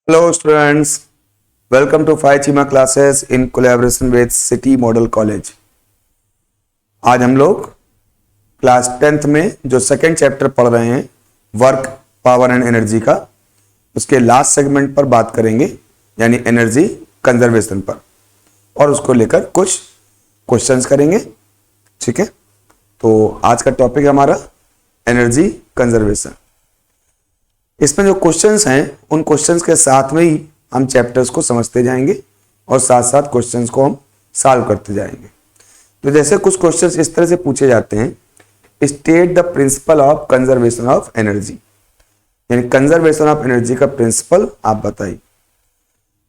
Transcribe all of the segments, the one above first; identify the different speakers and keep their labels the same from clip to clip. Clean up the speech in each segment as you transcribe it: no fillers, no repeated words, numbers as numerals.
Speaker 1: Hello students, welcome to Phi Chima classes in collaboration with City Model College। आज हम लोग class 10th में जो सेकेंड चैप्टर पढ़ रहे हैं वर्क पावर एंड एनर्जी का, उसके लास्ट सेगमेंट पर बात करेंगे, यानी एनर्जी कंजर्वेशन पर, और उसको लेकर कुछ क्वेश्चंस करेंगे। ठीक है, तो आज का टॉपिक है हमारा एनर्जी कंजर्वेशन। इसमें जो क्वेश्चंस हैं उन क्वेश्चंस के साथ में ही हम चैप्टर्स को समझते जाएंगे और साथ साथ क्वेश्चंस को हम सॉल्व करते जाएंगे। तो जैसे कुछ क्वेश्चंस इस तरह से पूछे जाते हैं, state the principle of conservation of energy, यानी कंजर्वेशन ऑफ एनर्जी का प्रिंसिपल आप बताइए।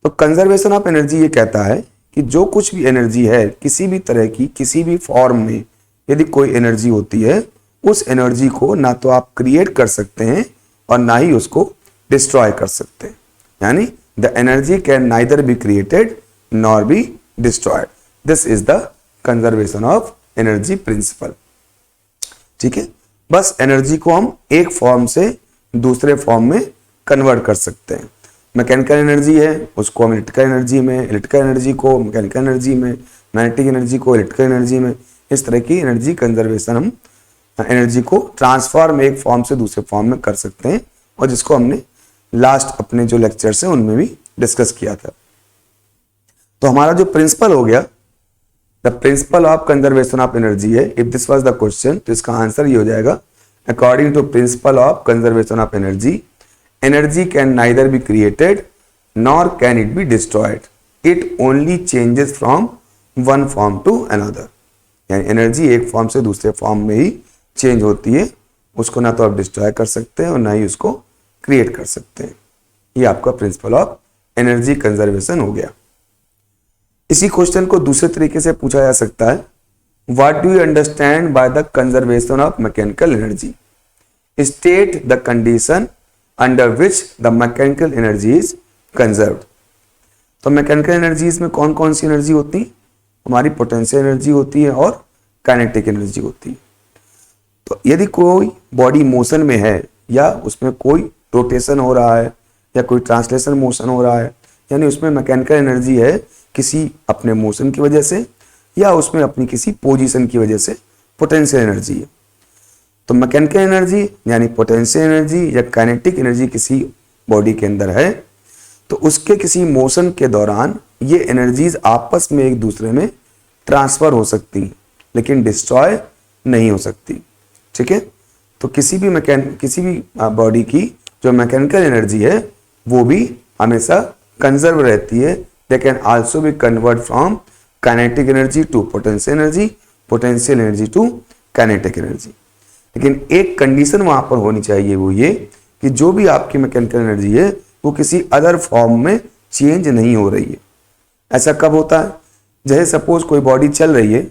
Speaker 1: तो कंजर्वेशन ऑफ एनर्जी ये कहता है कि जो कुछ भी एनर्जी है, किसी भी तरह की, किसी भी फॉर्म में यदि कोई एनर्जी होती है, उस एनर्जी को ना तो आप क्रिएट कर सकते हैं और ना ही उसको डिस्ट्रॉय कर सकते हैं। यानी the energy can neither be created nor be destroyed. This is the conservation of energy principal. ठीक है, बस एनर्जी को हम एक फॉर्म से दूसरे फॉर्म में कन्वर्ट कर सकते हैं। मैकेनिकल एनर्जी है, उसको हम इलेक्ट्रिकल एनर्जी में, इलेक्ट्रिकल एनर्जी को मैकेनिकल एनर्जी में, मैग्नेटिक एनर्जी को इलेक्ट्रिकल एनर्जी में। इस तरह की एनर्जी कंजर्वेशन हम एनर्जी को ट्रांसफॉर्म एक फॉर्म से दूसरे फॉर्म में कर सकते हैं, और जिसको हमने लास्ट अपने जो लेक्चर्स हैं उनमें भी डिस्कस किया था। तो हमारा जो प्रिंसिपल हो गया, the principle of conservation of energy है। If this was the question, तो इसका आंसर ये हो जाएगा, according to principle of conservation of energy, energy can neither be created nor can it be destroyed, it only changes from one form to another. यानी energy एक form से दूसरे form में ही चेंज होती है, उसको ना तो आप डिस्ट्रॉय कर सकते हैं और ना ही उसको क्रिएट कर सकते हैं। ये आपका प्रिंसिपल ऑफ एनर्जी कंजर्वेशन हो गया। इसी क्वेश्चन को दूसरे तरीके से पूछा जा सकता है, what do you understand by the conservation of mechanical energy, state the condition under which the mechanical energy is conserved. तो मैकेनिकल एनर्जीज में कौन कौन सी एनर्जी होती है? हमारी पोटेंशियल एनर्जी होती है और काइनेटिक एनर्जी होती है। तो यदि कोई बॉडी मोशन में है, या उसमें कोई रोटेशन हो रहा है, या कोई ट्रांसलेशन मोशन हो रहा है, यानी उसमें मैकेनिकल एनर्जी है किसी अपने मोशन की वजह से, या उसमें अपनी किसी पोजीशन की वजह से पोटेंशियल एनर्जी है। तो मैकेनिकल एनर्जी यानी पोटेंशियल एनर्जी या काइनेटिक एनर्जी किसी बॉडी के अंदर है, तो उसके किसी मोशन के दौरान ये एनर्जीज आपस में एक दूसरे में ट्रांसफर हो सकती हैं, लेकिन डिस्ट्रॉय नहीं हो सकती। ठीक है, तो किसी भी बॉडी की जो मैकेनिकल एनर्जी है वो भी हमेशा कंजर्व रहती है। They can also be convert from kinetic energy to potential energy, potential energy to kinetic energy. लेकिन एक कंडीशन वहां पर होनी चाहिए, वो ये कि जो भी आपकी मैकेनिकल एनर्जी है वो किसी अदर फॉर्म में चेंज नहीं हो रही है। ऐसा कब होता है? जैसे सपोज कोई बॉडी चल रही है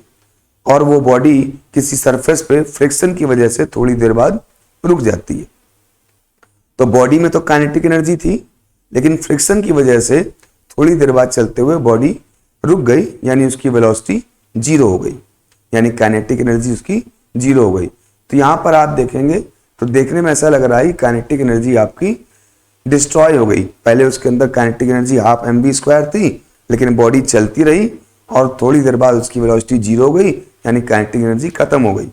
Speaker 1: और वो बॉडी किसी सरफेस पे फ्रिक्शन की वजह से थोड़ी देर बाद रुक जाती है। तो बॉडी में तो काइनेटिक एनर्जी थी, लेकिन फ्रिक्शन की वजह से थोड़ी देर बाद चलते हुए बॉडी रुक गई, यानी उसकी वेलोसिटी जीरो हो गई, यानी काइनेटिक एनर्जी उसकी जीरो हो गई। तो यहां पर आप देखेंगे तो देखने में ऐसा लग रहा है काइनेटिक एनर्जी आपकी डिस्ट्रॉय हो गई। पहले उसके अंदर काइनेटिक एनर्जी हाफ mv² थी, लेकिन बॉडी चलती रही और थोड़ी देर बाद उसकी वेलोसिटी जीरो हो गई, यानी काइनेटिक एनर्जी खत्म हो गई।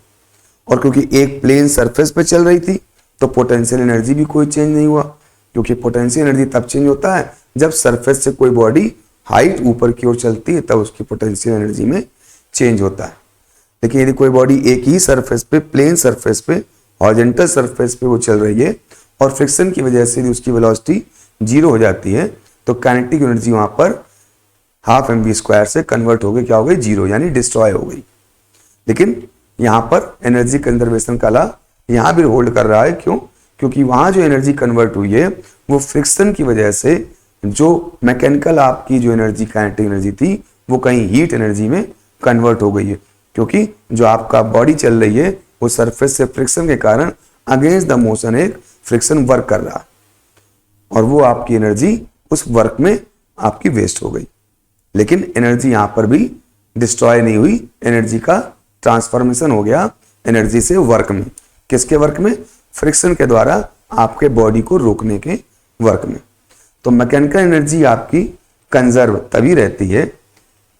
Speaker 1: और क्योंकि एक प्लेन सरफेस पे चल रही थी, तो पोटेंशियल एनर्जी भी कोई चेंज नहीं हुआ, क्योंकि पोटेंशियल एनर्जी तब चेंज होता है जब सरफेस से कोई बॉडी हाइट ऊपर की ओर चलती है, तब उसकी पोटेंशियल एनर्जी में चेंज होता है। लेकिन यदि कोई बॉडी एक ही सरफेस पे, प्लेन सरफेस पे, हॉरिजॉन्टल सरफेस पे वो चल रही है और फ्रिक्शन की वजह से उसकी वेलोसिटी जीरो हो जाती है, तो काइनेटिक एनर्जी वहां पर हाफ mv² से कन्वर्ट हो गई, क्या हो गई? जीरो, यानी डिस्ट्रॉय हो गई। लेकिन यहां पर एनर्जी कंजर्वेशन का लॉ यहां भी होल्ड कर रहा है। क्यों? क्योंकि वहां जो एनर्जी कन्वर्ट हुई है वो फ्रिक्शन की वजह से जो मैकेनिकल आपकी जो एनर्जी काइनेटिक एनर्जी थी वो कहीं हीट एनर्जी में कन्वर्ट हो गई है, क्योंकि जो आपका बॉडी चल रही है वो सरफेस से फ्रिक्शन के कारण अगेंस्ट द मोशन एक फ्रिक्शन वर्क कर रहा है, और वो आपकी एनर्जी उस वर्क में आपकी वेस्ट हो गई। लेकिन एनर्जी यहां पर भी डिस्ट्रॉय नहीं हुई, एनर्जी का ट्रांसफॉर्मेशन हो गया एनर्जी से वर्क में। किसके वर्क में? फ्रिक्शन के द्वारा आपके बॉडी को रोकने के वर्क में। तो मैकेनिकल एनर्जी आपकी कंजर्व तभी रहती है,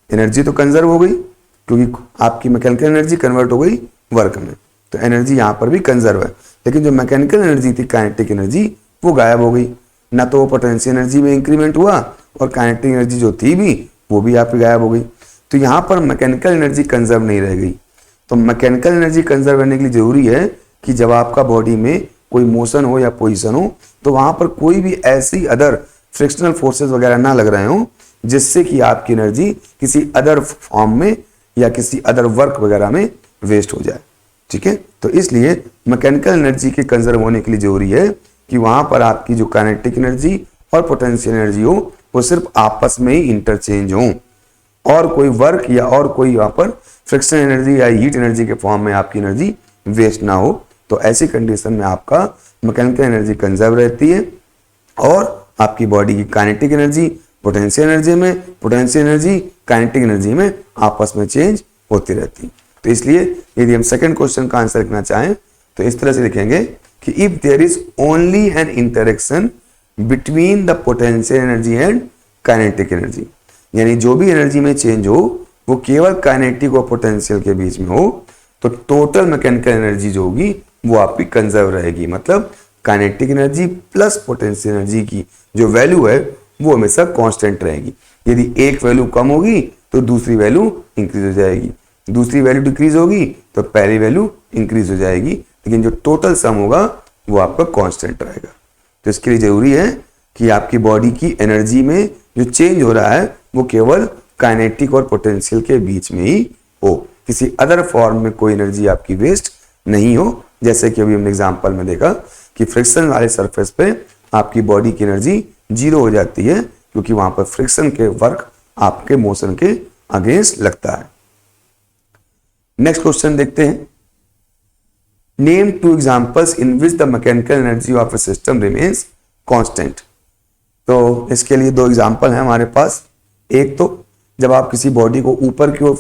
Speaker 1: एनर्जी तो कंजर्व हो गई क्योंकि आपकी मैकेनिकल एनर्जी कन्वर्ट हो गई वर्क में, तो एनर्जी यहाँ पर भी कंजर्व है। लेकिन जो मैकेनिकल एनर्जी थी, काइनेटिक एनर्जी, वो गायब हो गई, ना तो वो पोटेंशियल एनर्जी में इंक्रीमेंट हुआ और काइनेटिक एनर्जी जो थी भी वो भी आपकी गायब हो गई। तो यहाँ पर मैकेनिकल एनर्जी कंजर्व नहीं रह गई। तो मैकेनिकल एनर्जी कंजर्व करने के लिए जरूरी है कि जब आपका बॉडी में कोई मोशन हो या पोजीशन हो तो वहां पर कोई भी ऐसी अदर फ्रिक्शनल फोर्सेस वगैरह ना लग रहे हो जिससे कि आपकी एनर्जी किसी अदर फॉर्म में या किसी अदर वर्क वगैरह में वेस्ट हो जाए। ठीक है, तो इसलिए मैकेनिकल एनर्जी के कंजर्व होने के लिए जरूरी है कि वहां पर आपकी जो काइनेटिक एनर्जी और पोटेंशियल एनर्जी हो वो सिर्फ आपस में ही इंटरचेंज हो और कोई वर्क या और कोई वहां पर फ्रिक्शन एनर्जी या हीट एनर्जी के फॉर्म में आपकी एनर्जी वेस्ट ना हो। तो ऐसी कंडीशन में आपका मैकेनिकल एनर्जी कंजर्व रहती है और आपकी बॉडी की काइनेटिक एनर्जी पोटेंशियल एनर्जी में, पोटेंशियल एनर्जी काइनेटिक एनर्जी में आपस में चेंज होती रहती है। तो इसलिए यदि हम सेकंड क्वेश्चन का आंसर लिखना चाहें तो इस तरह से लिखेंगे कि if there is only an interaction between the potential energy and kinetic energy, यानी जो भी एनर्जी में चेंज हो वो केवल काइनेटिक और पोटेंशियल के बीच में हो, तो टोटल मैकेनिकल एनर्जी जो होगी वो आपकी कंजर्व रहेगी। मतलब kinetic energy plus potential energy की जो वैल्यू है वो हमेशा कांस्टेंट रहेगी। यदि एक वैल्यू कम होगी तो दूसरी वैल्यू इंक्रीज हो जाएगी, दूसरी वैल्यू डिक्रीज होगी तो पहली वैल्यू इंक्रीज हो जाएगी, लेकिन जो टोटल सम होगा वो आपका कांस्टेंट रहेगा। तो इसके लिए जरूरी है कि आपकी बॉडी की एनर्जी में जो चेंज हो रहा है वो केवल काइनेटिक और पोटेंशियल के बीच में ही हो, किसी अदर फॉर्म में कोई एनर्जी आपकी वेस्ट नहीं हो। जैसे कि अभी हमने एग्जांपल में देखा कि फ्रिक्शन वाले सरफेस पे आपकी बॉडी की एनर्जी जीरो हो जाती है क्योंकि वहां पर फ्रिक्शन के वर्क आपके मोशन के अगेंस्ट लगता है। नेक्स्ट क्वेश्चन देखते हैं, name to examples in which the mechanical energy of A system remains constant. तो इसके लिए दो एग्जांपल हैं हमारे पास। एक तो जब आप किसी बॉडी को ऊपर की ओर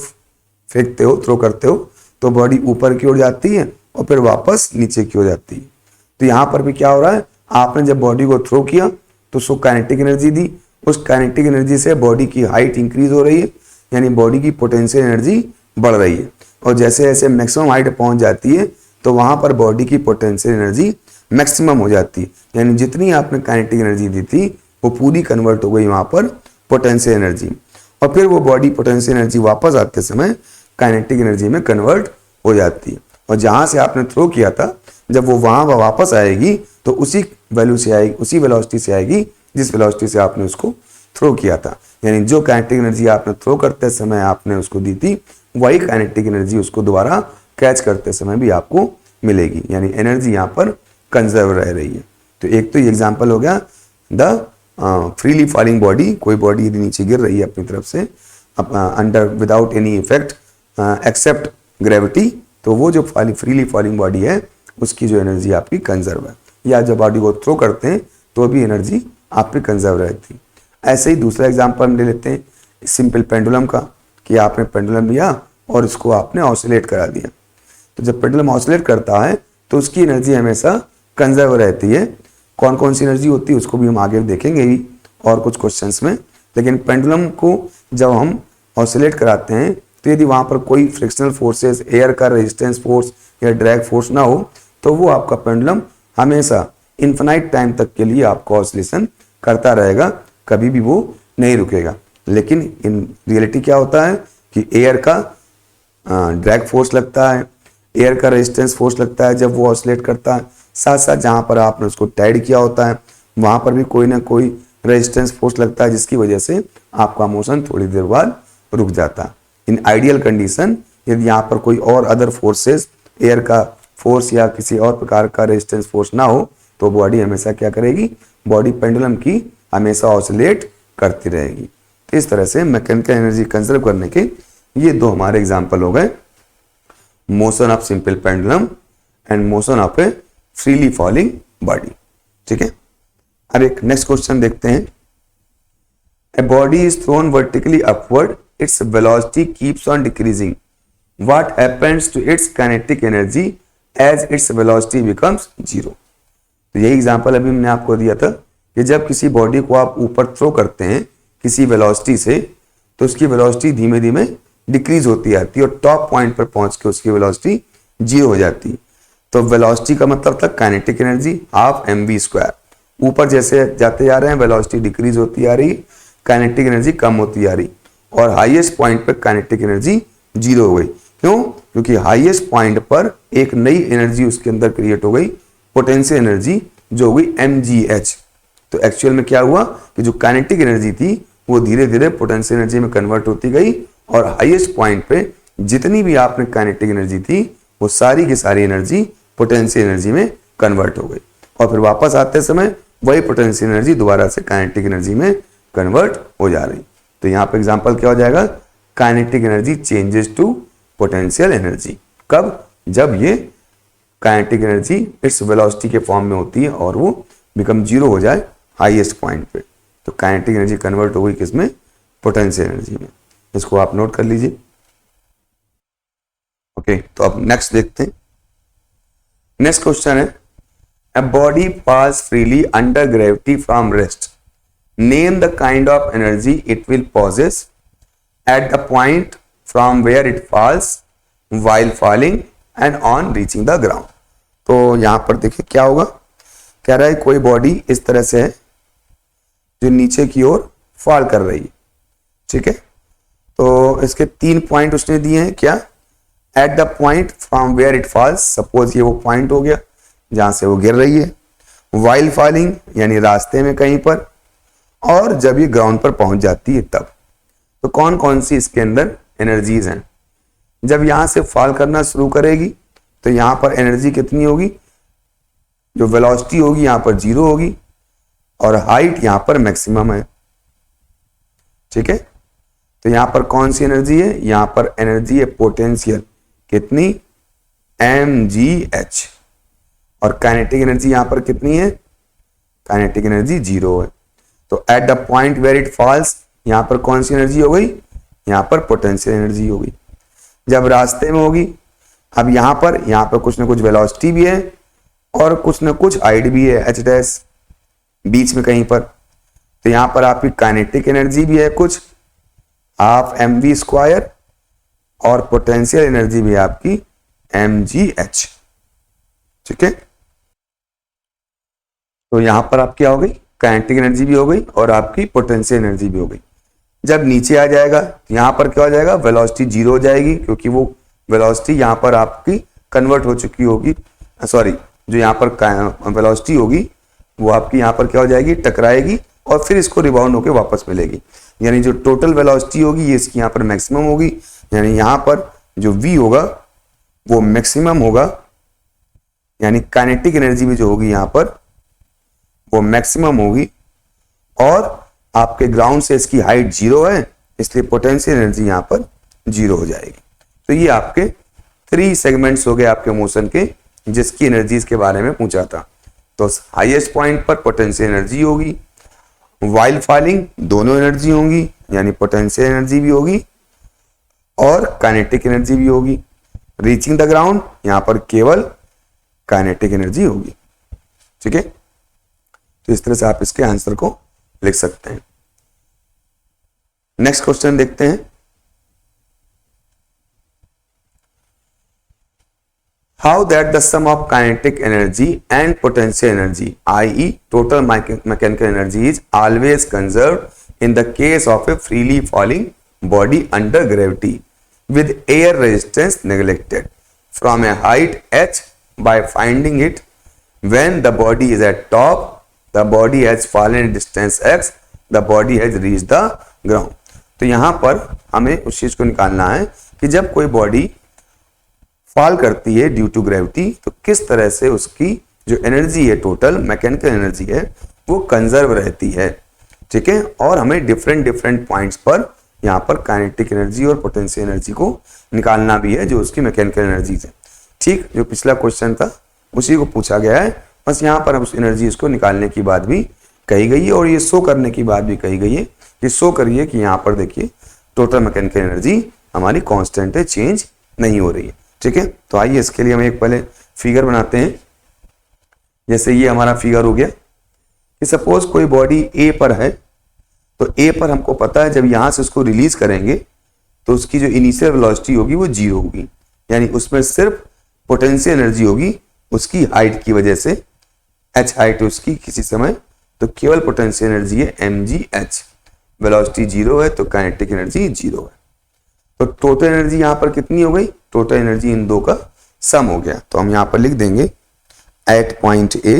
Speaker 1: फेंकते हो, थ्रो करते हो, तो बॉडी ऊपर की ओर जाती है और फिर वापस नीचे की ओर जाती है। तो यहां पर भी क्या हो रहा है, आपने जब बॉडी को थ्रो किया तो उसको काइनेटिक एनर्जी दी, उस काइनेटिक एनर्जी से बॉडी की हाइट इंक्रीज हो रही है, यानी बॉडी की पोटेंशियल एनर्जी बढ़ रही है। और जैसे जैसे मैक्सिमम हाइट पहुंच जाती है तो वहां पर बॉडी की पोटेंशियल एनर्जी मैक्सिमम हो जाती है, यानी जितनी आपने काइनेटिक एनर्जी दी थी वो पूरी कन्वर्ट हो गई वहां पर पोटेंशियल एनर्जी, और फिर वो बॉडी पोटेंशियल एनर्जी वापस आते समय काइनेटिक एनर्जी में कन्वर्ट हो जाती है। और जहां से आपने थ्रो किया था जब वो वहां वापस आएगी तो उसी वैल्यू से आएगी, उसी वेलोसिटी से आएगी जिस वेलोसिटी से आपने उसको थ्रो किया था, यानी जो काइनेटिक एनर्जी आपने थ्रो करते समय आपने उसको दी थी वही काइनेटिक एनर्जी उसको दोबारा कैच करते समय भी आपको मिलेगी, यानी एनर्जी यहाँ पर कंजर्व रह रही है। तो एक तो ये एग्जाम्पल हो गया द फ्रीली फॉलिंग बॉडी, कोई बॉडी यदि नीचे गिर रही है अपनी तरफ से under without any effect except gravity, तो वो जो फ्रीली फॉलिंग बॉडी है उसकी जो एनर्जी आपकी कंजर्व है, या जब बॉडी को थ्रो करते हैं तो भी एनर्जी आपकी कंजर्व रहती है। ऐसे ही दूसरा एग्जांपल हम ले लेते हैं सिंपल पेंडुलम का, कि आपने पेंडुलम लिया और इसको आपने ऑसिलेट करा दिया। तो जब पेंडुलम ऑसिलेट करता है तो उसकी एनर्जी हमेशा कंजर्व रहती है। कौन कौन सी एनर्जी होती है उसको भी हम आगे देखेंगे ही और कुछ क्वेश्चंस में, लेकिन पेंडुलम को जब हम ऑसिलेट कराते हैं तो यदि वहां पर कोई फ्रिक्शनल फोर्सेस, एयर का रेजिस्टेंस फोर्स या ड्रैग फोर्स ना हो तो वो आपका पेंडुलम हमेशा इन्फिनाइट टाइम तक के लिए आपको ऑसिलेशन करता रहेगा, कभी भी वो नहीं रुकेगा। लेकिन इन रियलिटी क्या होता है कि एयर का ड्रैग फोर्स लगता है, एयर का रेजिस्टेंस फोर्स लगता है जब वो ऑसिलेट करता है, साथ साथ जहां पर आपने उसको टाइड किया होता है वहां पर भी कोई ना कोई रेजिस्टेंस फोर्स लगता है जिसकी वजह से आपका मोशन थोड़ी देर बाद रुक जाता है। इन आइडियल कंडीशन यदि यहाँ पर कोई और अदर फोर्सेस, एयर का फोर्स या किसी और प्रकार का रेजिस्टेंस फोर्स ना हो तो बॉडी हमेशा क्या करेगी, बॉडी पेंडुलम की हमेशा ऑसिलेट करती रहेगी। तो इस तरह से मैकेनिकल एनर्जी कंजर्व करने के ये दो हमारे एग्जाम्पल हो गए, motion of simple pendulum and motion of A freely falling body. ठीक है, अब एक नेक्स्ट क्वेश्चन देखते हैं। A body is thrown vertically upward, its velocity keeps on decreasing. What happens to its kinetic energy as its velocity becomes zero? तो यही example अभी हमने आपको दिया था कि जब किसी बॉडी को आप ऊपर थ्रो करते हैं किसी वेलोसिटी से, तो उसकी वेलोसिटी धीमे धीमे डिक्रीज होती आती है और टॉप पॉइंट पर पहुंच के उसकी वेलोसिटी 0 हो जाती है। तो वेलोसिटी का मतलब था काइनेटिक एनर्जी हाफ mv²। ऊपर जैसे जाते जा रहे हैं वेलोसिटी डिक्रीज होती आ रही, काइनेटिक एनर्जी कम होती आ रही, और हाईएस्ट पॉइंट पर काइनेटिक एनर्जी 0 हो गई। क्यों? क्योंकि हाईएस्ट पॉइंट पर एक नई एनर्जी उसके अंदर क्रिएट हो गई, पोटेंशियल एनर्जी, जो हो गई mgh। तो एक्चुअल में क्या हुआ कि जो काइनेटिक एनर्जी थी वो धीरे धीरे पोटेंशियल एनर्जी में कन्वर्ट होती गई, और हाईएस्ट पॉइंट पे जितनी भी आपने काइनेटिक एनर्जी थी वो सारी की सारी एनर्जी पोटेंशियल एनर्जी में कन्वर्ट हो गई, और फिर वापस आते समय वही पोटेंशियल एनर्जी दोबारा से काइनेटिक एनर्जी में कन्वर्ट हो जा रही। तो यहाँ पे एग्जांपल क्या हो जाएगा, kinetic energy changes to potential energy. कब? जब ये काइनेटिक एनर्जी इट्स वेलोसिटी के फॉर्म में होती है और वो बिकम 0 हो जाए हाईएस्ट पॉइंट पे। तो काइनेटिक एनर्जी कन्वर्ट हो गई किसमें? पोटेंशियल एनर्जी में। इसको आप नोट कर लीजिए। ओके, तो अब नेक्स्ट देखते हैं। नेक्स्ट क्वेश्चन है, a body falls freely under gravity from rest. Name the kind of energy it will possess at the point from where it falls, while falling and on reaching the ground. तो यहां पर देखिए क्या होगा, कह रहा है कोई बॉडी इस तरह से है जो नीचे की ओर फॉल कर रही है। ठीक है, तो इसके 3 पॉइंट उसने दिए हैं। क्या? At the point from where it falls, suppose ये वो पॉइंट हो गया जहां से वो गिर रही है, वाइल फॉलिंग यानी रास्ते में कहीं पर, और जब ये ग्राउंड पर पहुंच जाती है तब। तो कौन कौन सी इसके अंदर एनर्जीज हैं? जब यहां से फॉल करना शुरू करेगी तो यहां पर एनर्जी कितनी होगी, जो वेलोसिटी होगी यहां पर 0 होगी, और हाइट यहां पर मैक्सिमम है। ठीक है, तो यहां पर कौन सी एनर्जी है? यहां पर एनर्जी है पोटेंशियल, कितनी? mgh। और काइनेटिक एनर्जी यहां पर कितनी है? काइनेटिक एनर्जी 0 है। तो at the point where it falls, यहां पर कौन सी एनर्जी हो गई? यहां पर पोटेंशियल एनर्जी होगी। जब रास्ते में होगी, अब यहां पर कुछ ना कुछ वेलोसिटी भी है और कुछ ना कुछ हाइट भी है, h डैश बीच में कहीं पर। तो यहां पर आपकी काइनेटिक एनर्जी भी है कुछ, हाफ mv², और पोटेंशियल एनर्जी भी आपकी mgh। ठीक है, तो यहां पर आप क्या हो गई, काइनेटिक एनर्जी भी हो गई और आपकी पोटेंशियल एनर्जी भी हो गई। जब नीचे आ जाएगा तो यहां पर क्या हो जाएगा, वेलोसिटी 0 हो जाएगी, क्योंकि वो वेलोसिटी यहां पर आपकी कन्वर्ट हो चुकी होगी। सॉरी, जो यहां पर वेलोसिटी होगी वो आपकी यहां पर क्या हो जाएगी, टकराएगी और फिर इसको रिबाउंड होकर वापस मिलेगी। यानी जो टोटल वेलोसिटी होगी ये इसकी यहां पर मैक्सिमम होगी, यानी यहां पर जो v होगा वो मैक्सिमम होगा, यानी काइनेटिक एनर्जी भी जो होगी यहां पर वो मैक्सिमम होगी, और आपके ग्राउंड से इसकी हाइट 0 है, इसलिए पोटेंशियल एनर्जी यहां पर 0 हो जाएगी। तो ये आपके 3 सेगमेंट्स हो गए आपके मोशन के, जिसकी एनर्जीज के बारे में पूछा था। तो हाईएस्ट पॉइंट पर पोटेंशियल एनर्जी होगी, वाइल फॉलिंग दोनों एनर्जी होंगी, यानी पोटेंशियल एनर्जी भी होगी और काइनेटिक एनर्जी भी होगी। रीचिंग द ग्राउंड, यहां पर केवल काइनेटिक एनर्जी होगी। ठीक है, तो इस तरह से आप इसके आंसर को लिख सकते हैं। नेक्स्ट क्वेश्चन देखते हैं। How that the sum of kinetic energy and potential energy i.e. total mechanical energy is always conserved in the case of a freely falling body under gravity with air resistance neglected from a height h by finding it when the body is at top, the body has fallen in distance x, the body has reached the ground। तो यहां पर हमें उस चीज को निकालना है कि जब कोई बॉडी फॉल करती है ड्यू टू ग्रेविटी तो किस तरह से उसकी जो एनर्जी है, टोटल मैकेनिकल एनर्जी है, वो कंजर्व रहती है। ठीक है, और हमें डिफरेंट पॉइंट्स पर यहाँ पर काइनेटिक एनर्जी और पोटेंशियल एनर्जी को निकालना भी है, जो उसकी मैकेनिकल एनर्जीज है। ठीक, जो पिछला क्वेश्चन था उसी को पूछा गया है, बस यहाँ पर उस एनर्जीज को निकालने की बात भी कही गई है और ये शो करने की बात भी कही गई है कि शो करिए कि यहाँ पर देखिए टोटल मैकेनिकल एनर्जी हमारी कांस्टेंट है, चेंज नहीं हो रही है। ठीक है, तो आइए इसके लिए हम एक पहले फिगर बनाते हैं। जैसे ये हमारा फिगर हो गया कि सपोज कोई बॉडी ए पर है, तो ए पर हमको पता है जब यहां से उसको रिलीज करेंगे तो उसकी जो इनिशियल वेलोसिटी होगी वो 0 होगी, यानी उसमें सिर्फ पोटेंशियल एनर्जी होगी उसकी हाइट की वजह से, h हाइट उसकी किसी समय, तो केवल पोटेंशियल एनर्जी है mgh। वेलोसिटी 0 है तो काइनेटिक एनर्जी 0 है। तो टोटल एनर्जी यहां पर कितनी हो गई, टोटल एनर्जी इन दो का सम हो गया। तो हम यहां पर लिख देंगे एट पॉइंट ए,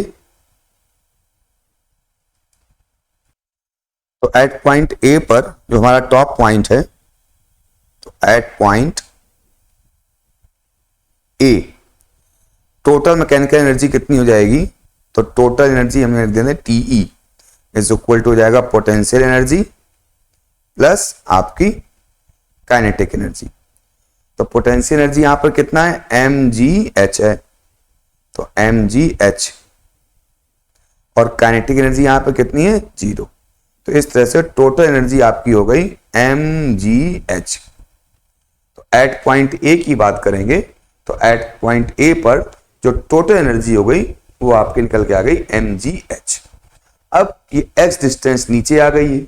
Speaker 1: तो एट पॉइंट ए पर जो हमारा टॉप पॉइंट है, तो at point A total mechanical energy कितनी हो जाएगी, तो टोटल एनर्जी हमें लिख देंगे टीई इज इक्वल टू हो जाएगा पोटेंशियल एनर्जी प्लस आपकी काइनेटिक एनर्जी। तो पोटेंशियल एनर्जी यहां पर कितना है, mgh है, तो mgh, और काइनेटिक एनर्जी यहां पर कितनी है, 0। तो इस तरह से टोटल एनर्जी आपकी हो गई mgh। तो एट पॉइंट ए की बात करेंगे तो एट पॉइंट ए पर जो टोटल एनर्जी हो गई वो आपके निकल के आ गई mgh। अब ये x डिस्टेंस नीचे आ गई है,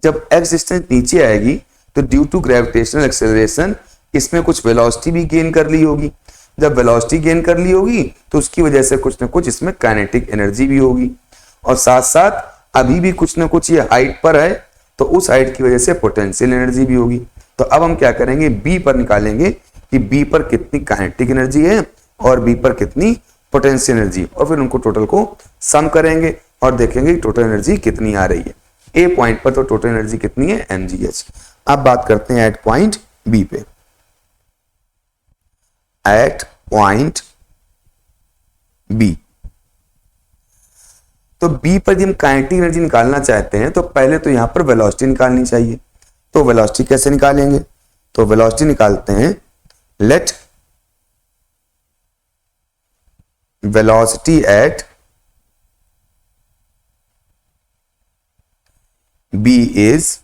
Speaker 1: जब x डिस्टेंस नीचे आएगी तो ड्यू टू ग्रेविटेशनल एक्सेलरेशन इसमें कुछ वेलोसिटी भी गेन कर ली होगी। जब वेलोसिटी गेन कर ली होगी तो उसकी वजह से कुछ ना कुछ इसमें काइनेटिक एनर्जी भी होगी, और साथ साथ अभी भी कुछ ना कुछ ये हाइट पर है तो उस हाइट की वजह से पोटेंशियल एनर्जी भी होगी। तो अब हम क्या करेंगे, बी पर निकालेंगे कि बी पर कितनी काइनेटिक एनर्जी है और बी पर कितनी पोटेंशियल एनर्जी, और फिर उनको टोटल को सम करेंगे और देखेंगे कि टोटल एनर्जी कितनी आ रही है। ए पॉइंट पर तो टोटल एनर्जी कितनी है, mgh। अब बात करते हैं एट पॉइंट बी पे। एट पॉइंट बी, तो बी पर जब हम काइनेटिक एनर्जी निकालना चाहते हैं तो पहले तो यहां पर वेलोसिटी निकालनी चाहिए। तो वेलोसिटी कैसे निकालेंगे, तो वेलोसिटी निकालते हैं, let velocity at b is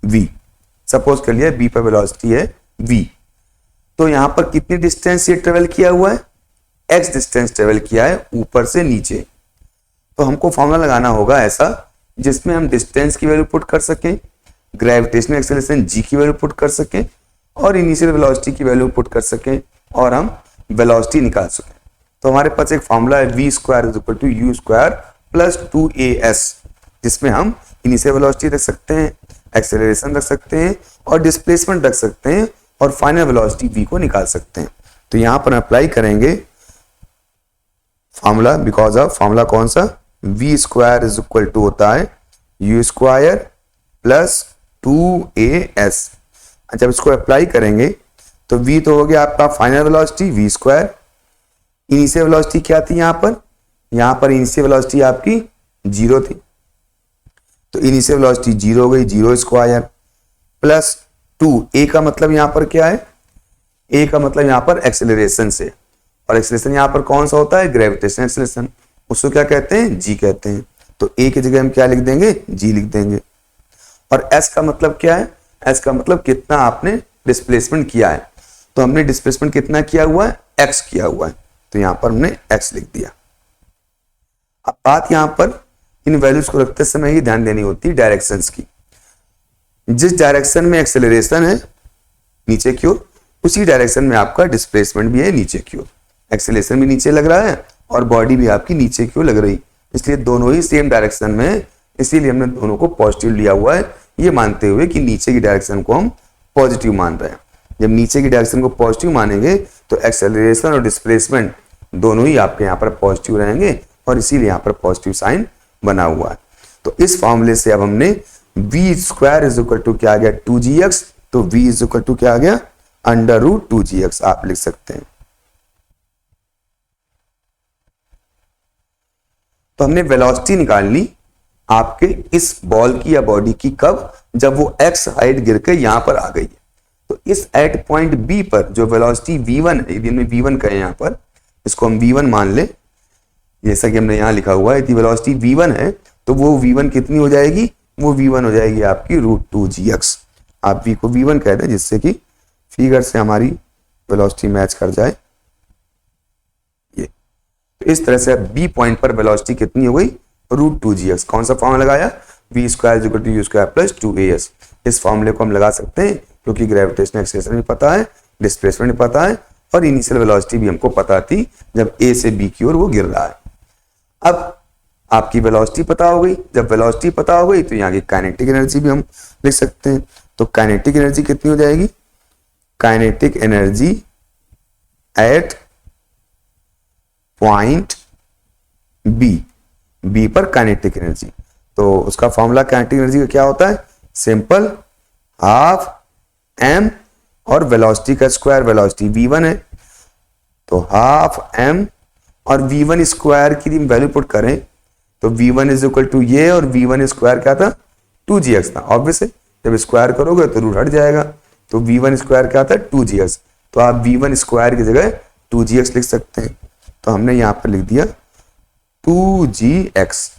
Speaker 1: v। Suppose कर लिया b पर वेलोसिटी है v, तो यहां पर कितनी डिस्टेंस ये ट्रेवल किया हुआ है, x डिस्टेंस ट्रेवल किया है ऊपर से नीचे। तो हमको फॉर्मूला लगाना होगा ऐसा जिसमें हम डिस्टेंस की वैल्यू पुट कर सकें, ग्रेविटेशनल एक्सेलरेशन g की वैल्यू पुट कर सकें, और इनिशियल वेलोसिटी की वैल्यू पुट कर सकें, और हम वेलोसिटी निकाल सकें। तो हमारे पास एक फॉर्मूला है v square is equal to u square plus 2as, जिसमें हम इनिशियल वेलोसिटी रख सकते हैं, एक्सेलरेशन रख सकते हैं, और डिस्प्लेसमेंट रख सकते हैं, और फाइनल वेलोसिटी v को निकाल सकते हैं। तो यहां पर अप्लाई करेंगे फॉर्मूला, बिकॉज ऑफ फॉर्मूला कौन सा, v square is equal to होता है u स्क्वायर प्लस 2as। जब इसको अप्लाई करेंगे तो v तो हो गया आपका final velocity v square, initial velocity क्या थी यहां पर इनिशियल वेलोसिटी आपकी 0 थी, तो इनिशियल वेलोसिटी 0 हो गई, 0 स्क्वायर प्लस 2, ए का मतलब यहां पर क्या है, ए का मतलब यहां पर एक्सेलरेशन से, और एक्सेलरेशन यहां पर कौन सा होता है, ग्रेविटेशनल एक्सेलरेशन, उसको क्या कहते हैं, जी कहते हैं। तो ए की जगह हम क्या लिख देंगे, जी लिख देंगे। और एस का मतलब क्या है, एस का मतलब कितना आपने डिस्प्लेसमेंट किया है, तो हमने डिस्प्लेसमेंट कितना किया हुआ है, एक्स किया हुआ है, तो यहां पर हमने एक्स लिख दिया। अब बात यहां पर इन वैल्यूज को रखते समय ही ध्यान देनी होती है डायरेक्शंस की। जिस डायरेक्शन में एक्सेलरेशन है नीचे की ओर, उसी डायरेक्शन में आपका डिस्प्लेसमेंट भी है नीचे की ओर। एक्सेलरेशन भी नीचे लग रहा है और बॉडी भी आपकी नीचे की ओर लग रही, इसलिए दोनों ही सेम डायरेक्शन में है, इसीलिए हमने दोनों को पॉजिटिव लिया हुआ है, ये मानते हुए कि नीचे की डायरेक्शन को हम पॉजिटिव मान रहे हैं। जब नीचे की डायरेक्शन को पॉजिटिव मानेंगे तो एक्सेलरेशन और डिस्प्लेसमेंट दोनों ही आपके यहाँ पर पॉजिटिव रहेंगे, और इसीलिए यहाँ पर पॉजिटिव साइन बना हुआ है। तो इस फॉर्मूले से अब हमने v square is equal to क्या आ गया, 2gx, तो v इज इक्वल टू क्या आ गया, अंडर रूट 2gx आप लिख सकते हैं। तो हमने वेलोसिटी निकाल ली आपके इस बॉल की या बॉडी की, कब, जब वो x हाइट गिर के यहां पर आ गई है। तो इस एट पॉइंट b पर जो वेलोसिटी v1 है, यदि हमने v1 कहे यहां पर, इसको हम v1 मान ले, जैसा कि हमने यहां लिखा हुआ है, यदि वेलोसिटी v1 है तो वो v1 कितनी हो जाएगी, वो v1 हो जाएगी आपकी रूट 2gx। आप v को v1 कहते हैं जिससे कि फिगर से हमारी वेलोसिटी मैच कर जाए। ये तो इस तरह से b पॉइंट पर वेलोसिटी कितनी हो गई, √2gx। कौन सा फॉर्मूला लगाया? v square is equal to u square plus 2as। इस फॉर्मूले को हम लगा सकते हैं क्योंकि ग्रेविटेशनल एक्सेलरेशन भी पता है, डिस्प्लेसमेंट भी पता है और इनिशियल वेलोसिटी भी हमको पता थी जब a से b की ओर वो गिर रहा है। अब आपकी वेलोसिटी पता हो गई। जब वेलोसिटी पता हो गई तो यहाँ की काइनेटिक एनर्जी भी हम लिख सकते हैं। तो काइनेटिक एनर्जी कितनी हो जाएगी? Kinetic energy at point B पर काइनेटिक एनर्जी। तो उसका फॉर्मूला काइनेटिक एनर्जी का क्या होता है? सिंपल हाफ m और वेलोसिटी का स्क्वायर, वेलोसिटी v1 है तो हाफ m और v1 स्क्वायर की वैल्यू पुट करें तो v1 इज इक्वल टू ये, और v1 स्क्वायर क्या था? 2gx था। ऑब्वियस है, जब स्क्वायर करोगे तो रूट हट जाएगा। तो v1 स्क्वायर क्या था? 2gx। तो आप v1 स्क्वायर की जगह 2gx लिख सकते हैं। तो हमने यहां पर लिख दिया 2gx।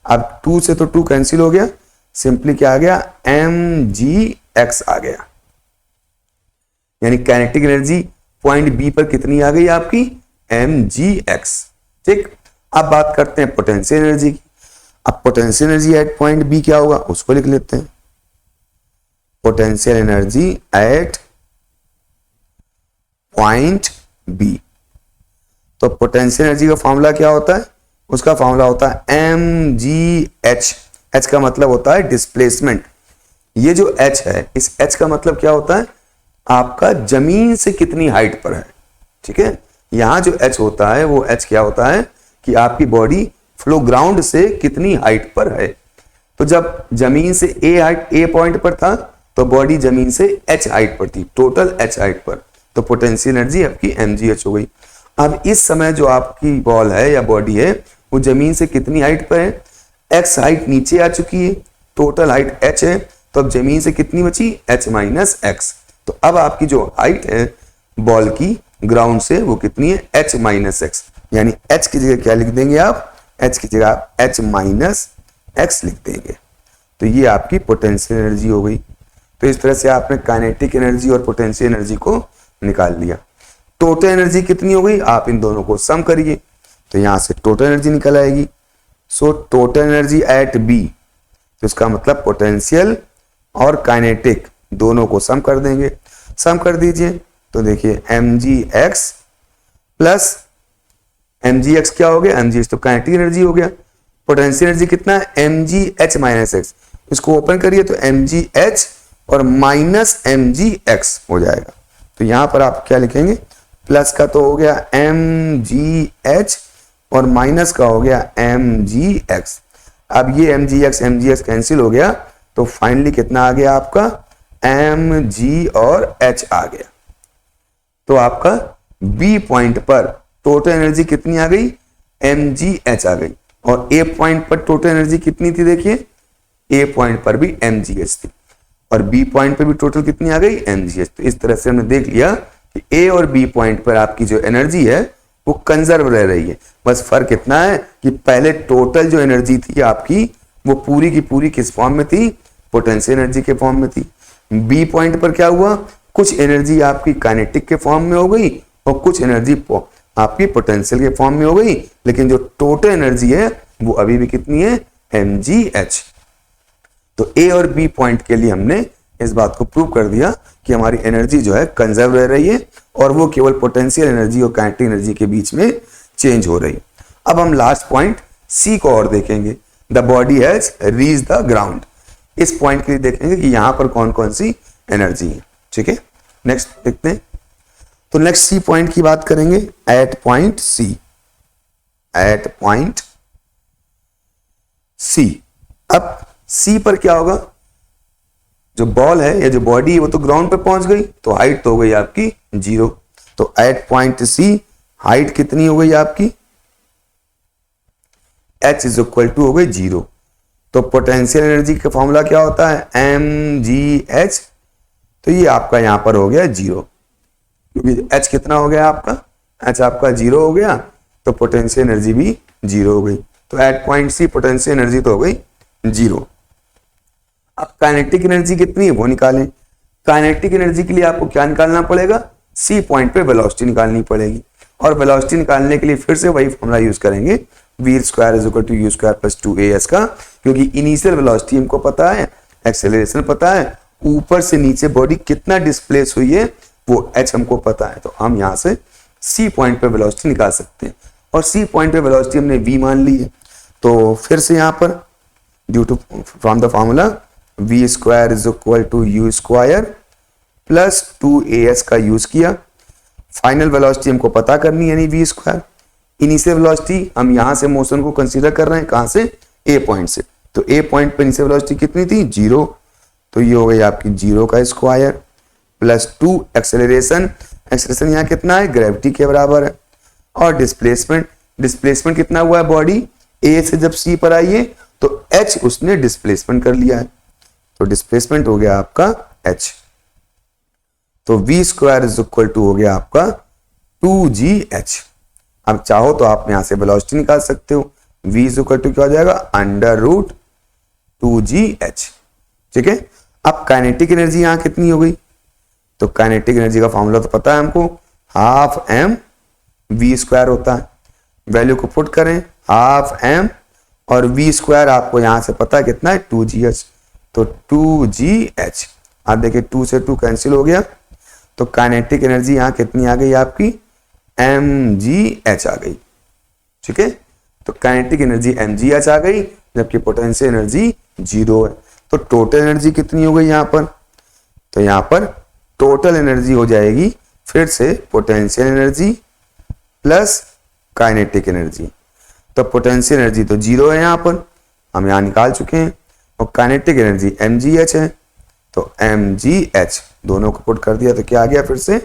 Speaker 1: अब 2 से तो 2 कैंसिल हो गया, सिंपली क्या आ गया? mgx आ गया। यानी काइनेटिक एनर्जी पॉइंट बी पर कितनी आ गई आपकी? mgx। ठीक, अब बात करते हैं पोटेंशियल एनर्जी की। अब potential energy at point B क्या होगा उसको लिख लेते हैं। Potential energy at point B. तो पोटेंशियल एनर्जी का फॉर्मूला क्या होता है? उसका फॉर्मूला होता है mgh। h का मतलब होता है डिस्प्लेसमेंट। ये जो h है, इस h का मतलब क्या होता है? आपका जमीन से कितनी हाइट पर है। ठीक है, यहां जो h होता है वो h क्या होता है कि आपकी बॉडी फ्लो ग्राउंड से कितनी हाइट पर है। तो जब जमीन से a पॉइंट पर था तो बॉडी जमीन से h हाइट पर थी, टोटल h हाइट पर। तो पोटेंशियल एनर्जी आपकी mgh हो गई। अब इस समय जो आपकी बॉल है या बॉडी है वो जमीन से कितनी हाइट पर है? x हाइट नीचे आ चुकी है, टोटल हाइट h है, तो अब जमीन से कितनी बची? h minus x। तो अब आपकी जो हाइट है बॉल की ग्राउंड से वो कितनी है? h minus x। यानी h की जगह क्या लिख देंगे आप? h की जगह आप h माइनस x लिख देंगे। तो ये आपकी पोटेंशियल एनर्जी हो गई। तो इस तरह से आपने काइनेटिक एनर्जी और पोटेंशियल एनर्जी को निकाल लिया। टोटल एनर्जी कितनी हो गई? आप इन दोनों को सम करिए तो यहां से टोटल एनर्जी निकल आएगी। So total energy at B, तो इसका मतलब पोटेंशियल और काइनेटिक दोनों को सम कर देंगे। सम कर दीजिए तो देखिए mgx प्लस mgx क्या हो गया? mgx तो काइनेटिक एनर्जी हो गया। पोटेंशियल एनर्जी कितना है? mgh minus x। इसको ओपन करिए तो mgh और माइनस mgx हो जाएगा। तो यहां पर आप क्या लिखेंगे? प्लस का तो हो गया mgh और माइनस का हो गया mgx। अब ये mgx कैंसिल हो गया तो फाइनली कितना आ गया आपका? mg और h आ गया। तो आपका b पॉइंट पर टोटल एनर्जी कितनी आ गई? mgh आ गई। और a पॉइंट पर टोटल एनर्जी कितनी थी? देखिए a पॉइंट पर भी mgh थी और b पॉइंट पर भी टोटल कितनी आ गई? mgh। तो इस तरह से हमने देख लिया कि a और b पॉइंट पर आपकी जो एनर्जी है वो कंजर्व रह रही है। बस फर्क इतना है कि पहले टोटल जो एनर्जी थी आपकी वो पूरी की पूरी किस फॉर्म में थी? पोटेंशियल एनर्जी के फॉर्म में थी। बी पॉइंट पर क्या हुआ? कुछ एनर्जी आपकी काइनेटिक के फॉर्म में हो गई और कुछ एनर्जी आपकी पोटेंशियल के फॉर्म में हो गई, लेकिन जो टोटल एनर्जी है वो अभी भी कितनी है? mgh। तो ए और बी पॉइंट के लिए हमने इस बात को प्रूव कर दिया कि हमारी एनर्जी जो है कंजर्व रह रही है और वो केवल पोटेंशियल एनर्जी और काइनेटिक एनर्जी के बीच में चेंज हो रही। अब हम लास्ट पॉइंट सी को और देखेंगे। The body has reach the ground. इस पॉइंट के लिए देखेंगे कि यहां पर कौन कौन सी एनर्जी है। ठीक है, नेक्स्ट देखते हैं। तो नेक्स्ट सी पॉइंट की बात करेंगे। At point C, at point C. अब सी पर क्या होगा? जो बॉल है या जो बॉडी है वो तो ग्राउंड पे पहुंच गई तो हाइट तो हो गई आपकी 0। तो एट पॉइंट सी हाइट कितनी हो गई आपकी? h इज इक्वल टू हो गई 0। तो पोटेंशियल एनर्जी का फॉर्मूला क्या होता है? mgh। तो ये आपका यहां पर हो गया 0 क्योंकि h कितना हो गया आपका? h आपका 0 हो गया तो पोटेंशियल एनर्जी भी 0 हो गई। तो at point C potential energy तो हो गई 0। अब काइनेटिक एनर्जी कितनी है वो निकालें। काइनेटिक एनर्जी के लिए आपको क्या निकालना पड़ेगा? सी पॉइंट पे वेलोसिटी निकालनी पड़ेगी और वेलोसिटी निकालने के लिए फिर से वही फॉर्मूला यूज करेंगे। V square is equal to U square plus 2as का, क्योंकि इनिशियल वेलोसिटी हमको पता है, एक्सेलरेशन पता है, ऊपर से नीचे बॉडी कितना डिस्प्लेस हुई है वो h हमको पता है, तो हम यहाँ से c पॉइंट पे वेलोसिटी निकाल सकते हैं। और c पॉइंट पे वेलोसिटी हमने v मान ली है, तो फिर से यहाँ पर due to from the formula V square is equal to U square plus 2as का यूज किया। फाइनल वेलोसिटी हमको पता करनी है, यानी वी स्क्वायर। इनिशियल वेलोसिटी हम यहां से मोशन को कंसीडर कर रहे हैं, कहां से, ए पॉइंट से, तो ए पॉइंट पे इनिशियल वेलोसिटी कितनी थी, 0, तो ये हो गई आपकी 0 का स्क्वायर प्लस 2 एक्सेलरेशन, एक्सेलरेशन यहाँ कितना है, ग्रेविटी के बराबर है। और डिस्प्लेसमेंट, डिस्प्लेसमेंट कितना हुआ है, बॉडी ए से जब सी पर आई है तो h उसने डिस्प्लेसमेंट कर लिया है, तो डिस्प्लेसमेंट हो गया आपका h। तो v square is equal to हो गया आपका 2gh। अब चाहो तो आप यहां से वेलोसिटी निकाल सकते हो, v इज इक्वल टू क्या हो जाएगा, अंडर रूट 2gh। ठीक है, अब काइनेटिक एनर्जी यहां कितनी हो गई, तो काइनेटिक एनर्जी का फॉर्मूला तो पता है हमको, हाफ m v स्क्वायर होता है। वैल्यू को पुट करें, हाफ m और v स्क्वायर आपको यहां से पता है कितना है, 2gh, तो 2gh। आप देखिए 2 से 2 कैंसिल हो गया, तो काइनेटिक एनर्जी यहां कितनी आ गई आपकी, mgh आ गई। ठीक है, तो काइनेटिक एनर्जी mgh आ गई, जबकि पोटेंशियल एनर्जी 0 है। तो टोटल एनर्जी कितनी हो गई यहां पर, तो यहां पर टोटल एनर्जी हो जाएगी फिर से potential energy plus kinetic energy. तो पोटेंशियल एनर्जी तो 0 है, यहां पर हम यहां निकाल चुके हैं, और काइनेटिक एनर्जी mgh है, तो mgh दोनों को पुट कर दिया तो क्या आ गया, फिर से